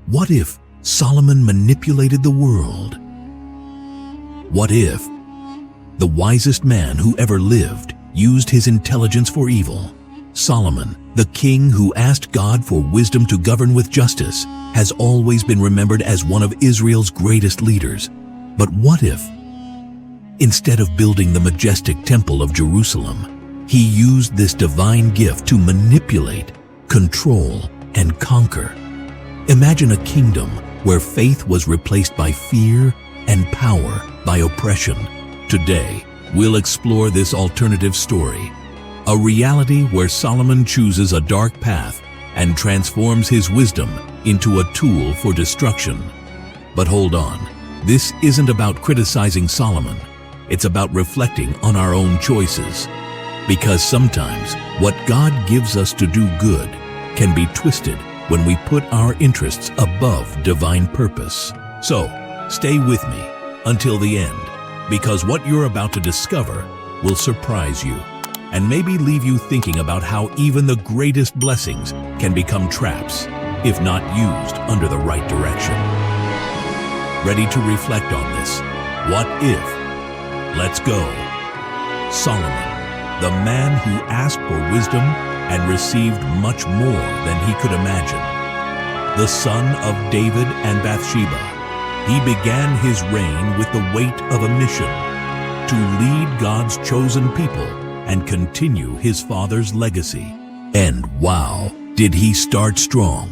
What if Solomon manipulated the world? What if the wisest man who ever lived used his intelligence for evil? Solomon, the king who asked God for wisdom to govern with justice, has always been remembered as one of Israel's greatest leaders. But what if, instead of building the majestic temple of Jerusalem, he used this divine gift to manipulate, control, and conquer? Imagine a kingdom where faith was replaced by fear and power by oppression. Today, we'll explore this alternative story, a reality where Solomon chooses a dark path and transforms his wisdom into a tool for destruction. But hold on, this isn't about criticizing Solomon. It's about reflecting on our own choices. Because sometimes what God gives us to do good can be twisted when we put our interests above divine purpose. So, stay with me until the end, because what you're about to discover will surprise you and maybe leave you thinking about how even the greatest blessings can become traps if not used under the right direction. Ready to reflect on this? What if? Let's go. Solomon, the man who asked for wisdom and received much more than he could imagine. The son of David and Bathsheba, he began his reign with the weight of a mission to lead God's chosen people and continue his father's legacy. And wow, did he start strong.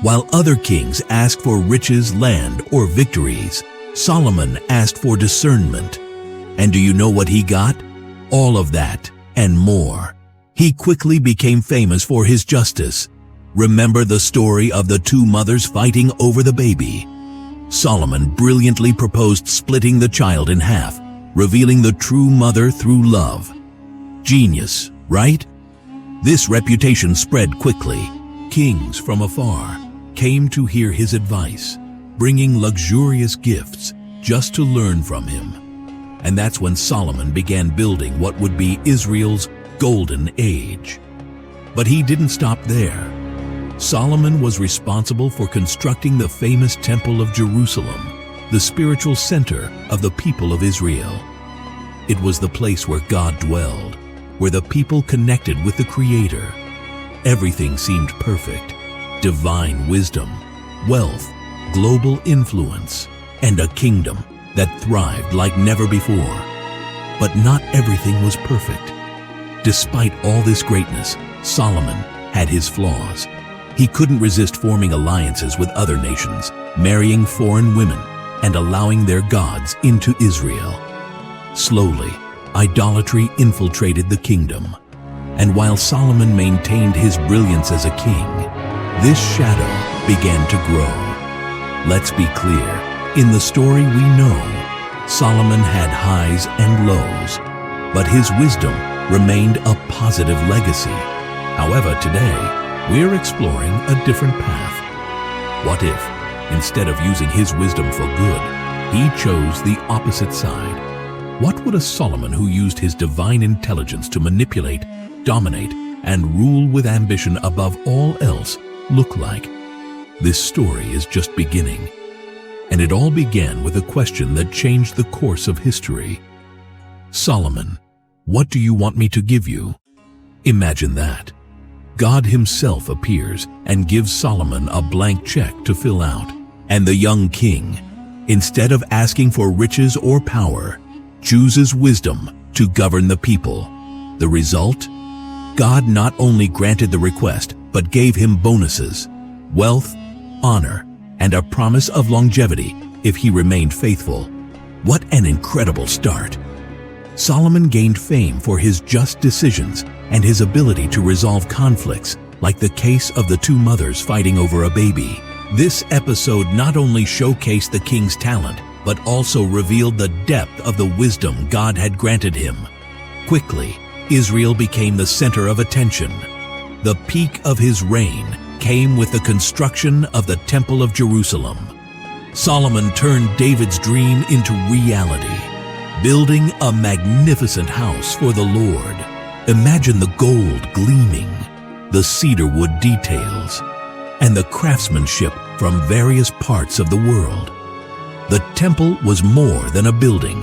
While other kings asked for riches, land, or victories, Solomon asked for discernment. And do you know what he got? All of that and more. He quickly became famous for his justice. Remember the story of the two mothers fighting over the baby? Solomon brilliantly proposed splitting the child in half, revealing the true mother through love. Genius, right? This reputation spread quickly. Kings from afar came to hear his advice, bringing luxurious gifts just to learn from him. And that's when Solomon began building what would be Israel's golden age. But he didn't stop there. Solomon was responsible for constructing the famous Temple of Jerusalem, the spiritual center of the people of Israel. It was the place where God dwelled, where the people connected with the Creator. Everything seemed perfect: divine wisdom, wealth, global influence, and a kingdom that thrived like never before. But not everything was perfect. Despite all this greatness, Solomon had his flaws. He couldn't resist forming alliances with other nations, marrying foreign women, and allowing their gods into Israel. Slowly, idolatry infiltrated the kingdom. And while Solomon maintained his brilliance as a king, this shadow began to grow. Let's be clear, in the story we know, Solomon had highs and lows, but his wisdom remained a positive legacy. However, today, we're exploring a different path. What if, instead of using his wisdom for good, he chose the opposite side? What would a Solomon who used his divine intelligence to manipulate, dominate, and rule with ambition above all else look like? This story is just beginning. And it all began with a question that changed the course of history. Solomon, what do you want me to give you? Imagine that. God himself appears and gives Solomon a blank check to fill out. And the young king, instead of asking for riches or power, chooses wisdom to govern the people. The result? God not only granted the request, but gave him bonuses, wealth, honor, and a promise of longevity if he remained faithful. What an incredible start! Solomon gained fame for his just decisions and his ability to resolve conflicts, like the case of the two mothers fighting over a baby. This episode not only showcased the king's talent, but also revealed the depth of the wisdom God had granted him. Quickly, Israel became the center of attention. The peak of his reign came with the construction of the Temple of Jerusalem. Solomon turned David's dream into reality, building a magnificent house for the Lord. Imagine the gold gleaming, the cedarwood details, and the craftsmanship from various parts of the world. The temple was more than a building.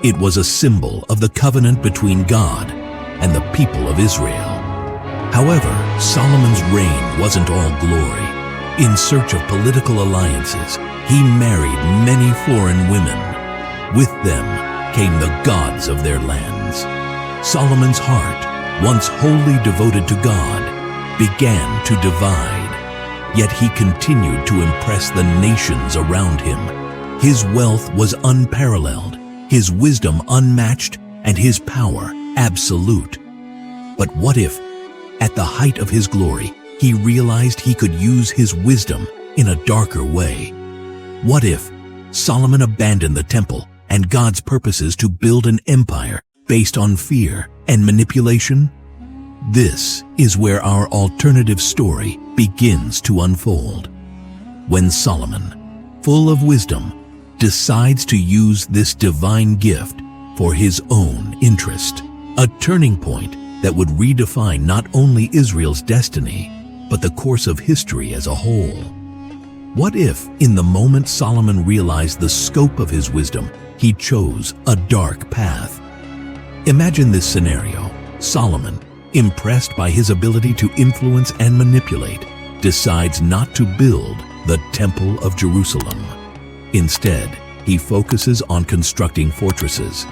It was a symbol of the covenant between God and the people of Israel. However, Solomon's reign wasn't all glory. In search of political alliances, he married many foreign women. With them came the gods of their lands. Solomon's heart, once wholly devoted to God, began to divide. Yet he continued to impress the nations around him. His wealth was unparalleled, his wisdom unmatched, and his power absolute. But what if, at the height of his glory, he realized he could use his wisdom in a darker way? What if Solomon abandoned the temple and God's purposes to build an empire based on fear and manipulation? This is where our alternative story begins to unfold. When Solomon, full of wisdom, decides to use this divine gift for his own interest, a turning point that would redefine not only Israel's destiny, but the course of history as a whole. What if, in the moment Solomon realized the scope of his wisdom, he chose a dark path? Imagine this scenario. Solomon, impressed by his ability to influence and manipulate, decides not to build the Temple of Jerusalem. Instead, he focuses on constructing fortresses,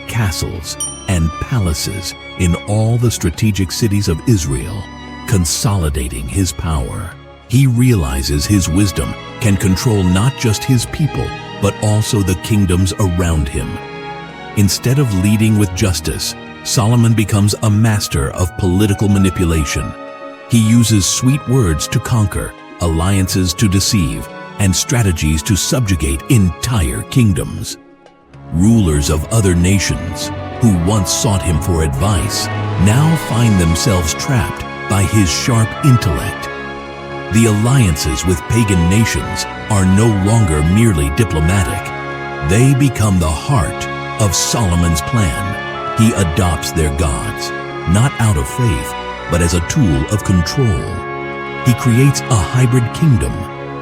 castles, and palaces in all the strategic cities of Israel, consolidating his power. He realizes his wisdom can control not just his people, but also the kingdoms around him. Instead of leading with justice, Solomon becomes a master of political manipulation. He uses sweet words to conquer, alliances to deceive, and strategies to subjugate entire kingdoms. Rulers of other nations, who once sought him for advice, now find themselves trapped by his sharp intellect. The alliances with pagan nations are no longer merely diplomatic. They become the heart of Solomon's plan. He adopts their gods, not out of faith, but as a tool of control. He creates a hybrid kingdom,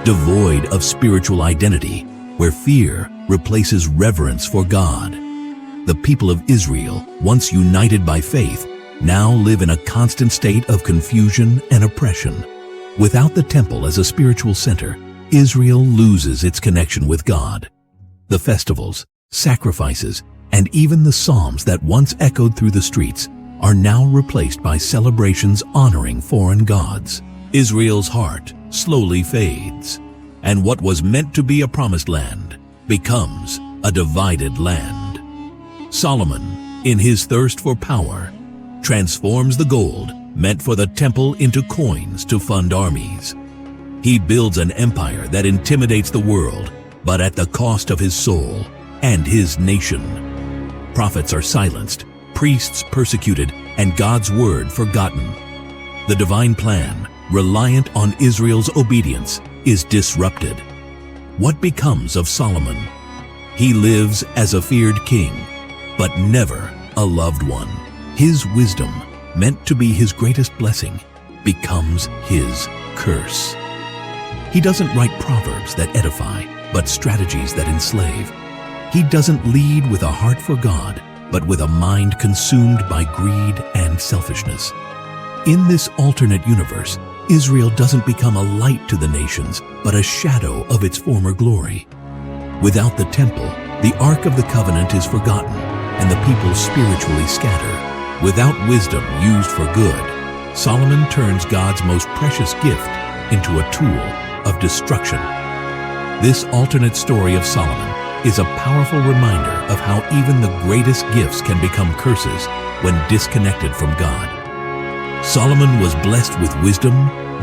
devoid of spiritual identity, where fear replaces reverence for God. The people of Israel, once united by faith, now live in a constant state of confusion and oppression. Without the temple as a spiritual center, Israel loses its connection with God. The festivals, sacrifices, and even the psalms that once echoed through the streets are now replaced by celebrations honoring foreign gods. Israel's heart slowly fades, and what was meant to be a promised land becomes a divided land. Solomon, in his thirst for power, transforms the gold meant for the temple into coins to fund armies. He builds an empire that intimidates the world, but at the cost of his soul and his nation. Prophets are silenced, priests persecuted, and God's word forgotten. The divine plan, reliant on Israel's obedience, is disrupted. What becomes of Solomon? He lives as a feared king, but never a loved one. His wisdom, meant to be his greatest blessing, becomes his curse. He doesn't write proverbs that edify, but strategies that enslave. He doesn't lead with a heart for God, but with a mind consumed by greed and selfishness. In this alternate universe, Israel doesn't become a light to the nations, but a shadow of its former glory. Without the temple, the Ark of the Covenant is forgotten, and the people spiritually scatter. Without wisdom used for good, Solomon turns God's most precious gift into a tool of destruction. This alternate story of Solomon is a powerful reminder of how even the greatest gifts can become curses when disconnected from God. Solomon was blessed with wisdom,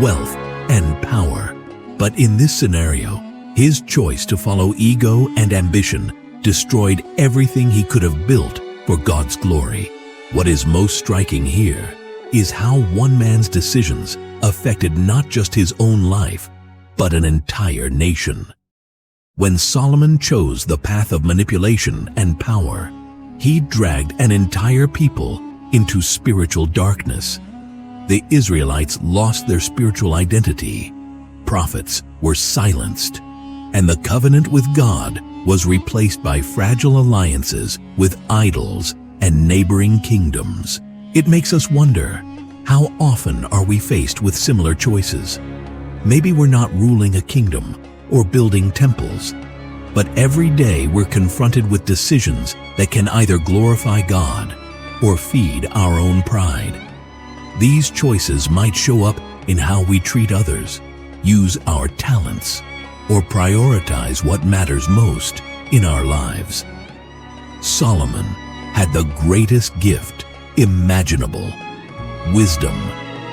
wealth, and power. But in this scenario, his choice to follow ego and ambition destroyed everything he could have built for God's glory. What is most striking here is how one man's decisions affected not just his own life, but an entire nation. When Solomon chose the path of manipulation and power, he dragged an entire people into spiritual darkness. The Israelites lost their spiritual identity. Prophets, were silenced, and the covenant with God was replaced by fragile alliances with idols and neighboring kingdoms. It makes us wonder, how often are we faced with similar choices? Maybe we're not ruling a kingdom or building temples, but every day we're confronted with decisions that can either glorify God or feed our own pride. These choices might show up in how we treat others, use our talents, or prioritize what matters most in our lives. Solomon had the greatest gift imaginable, wisdom.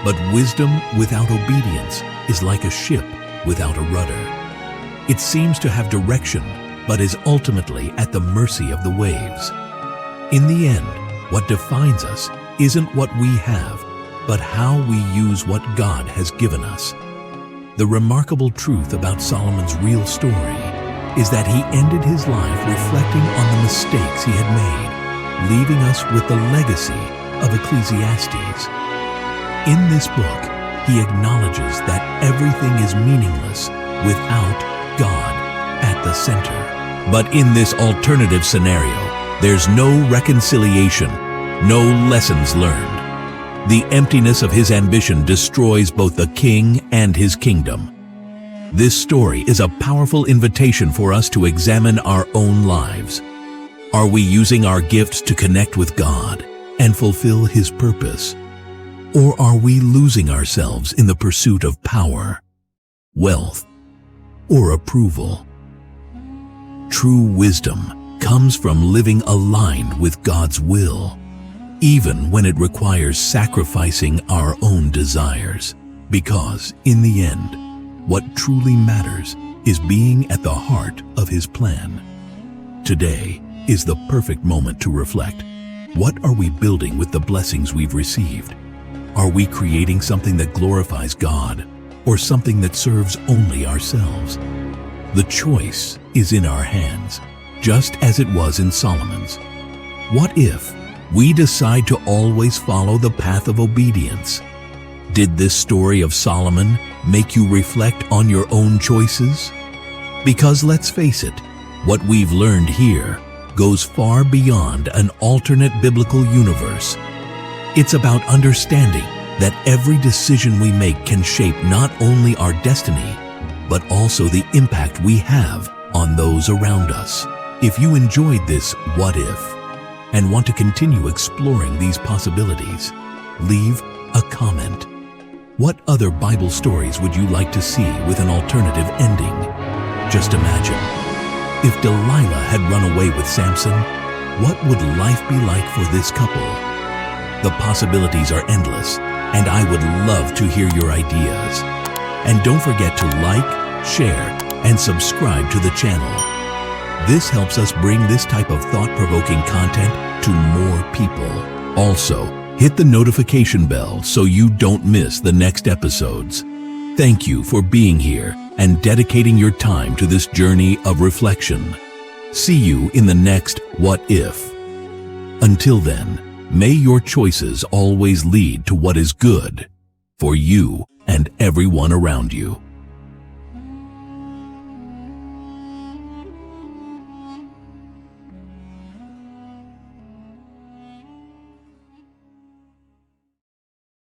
But wisdom without obedience is like a ship without a rudder. It seems to have direction, but is ultimately at the mercy of the waves. In the end, what defines us isn't what we have, but how we use what God has given us. The remarkable truth about Solomon's real story is that he ended his life reflecting on the mistakes he had made, leaving us with the legacy of Ecclesiastes. In this book, he acknowledges that everything is meaningless without God at the center. But in this alternative scenario, there's no reconciliation, no lessons learned. The emptiness of his ambition destroys both the king and his kingdom. This story is a powerful invitation for us to examine our own lives. Are we using our gifts to connect with God and fulfill His purpose? Or are we losing ourselves in the pursuit of power, wealth, or approval? True wisdom comes from living aligned with God's will, even when it requires sacrificing our own desires. Because, in the end, what truly matters is being at the heart of His plan. Today is the perfect moment to reflect. What are we building with the blessings we've received? Are we creating something that glorifies God, or something that serves only ourselves? The choice is in our hands, just as it was in Solomon's. What if we decide to always follow the path of obedience? Did this story of Solomon make you reflect on your own choices? Because let's face it, what we've learned here goes far beyond an alternate biblical universe. It's about understanding that every decision we make can shape not only our destiny, but also the impact we have on those around us. If you enjoyed this What If and want to continue exploring these possibilities, leave a comment. What other Bible stories would you like to see with an alternative ending? Just imagine, if Delilah had run away with Samson, what would life be like for this couple? The possibilities are endless, and I would love to hear your ideas. And don't forget to like, share, and subscribe to the channel. This helps us bring this type of thought-provoking content to more people. Also, hit the notification bell so you don't miss the next episodes. Thank you for being here and dedicating your time to this journey of reflection. See you in the next What If. Until then, may your choices always lead to what is good for you and everyone around you.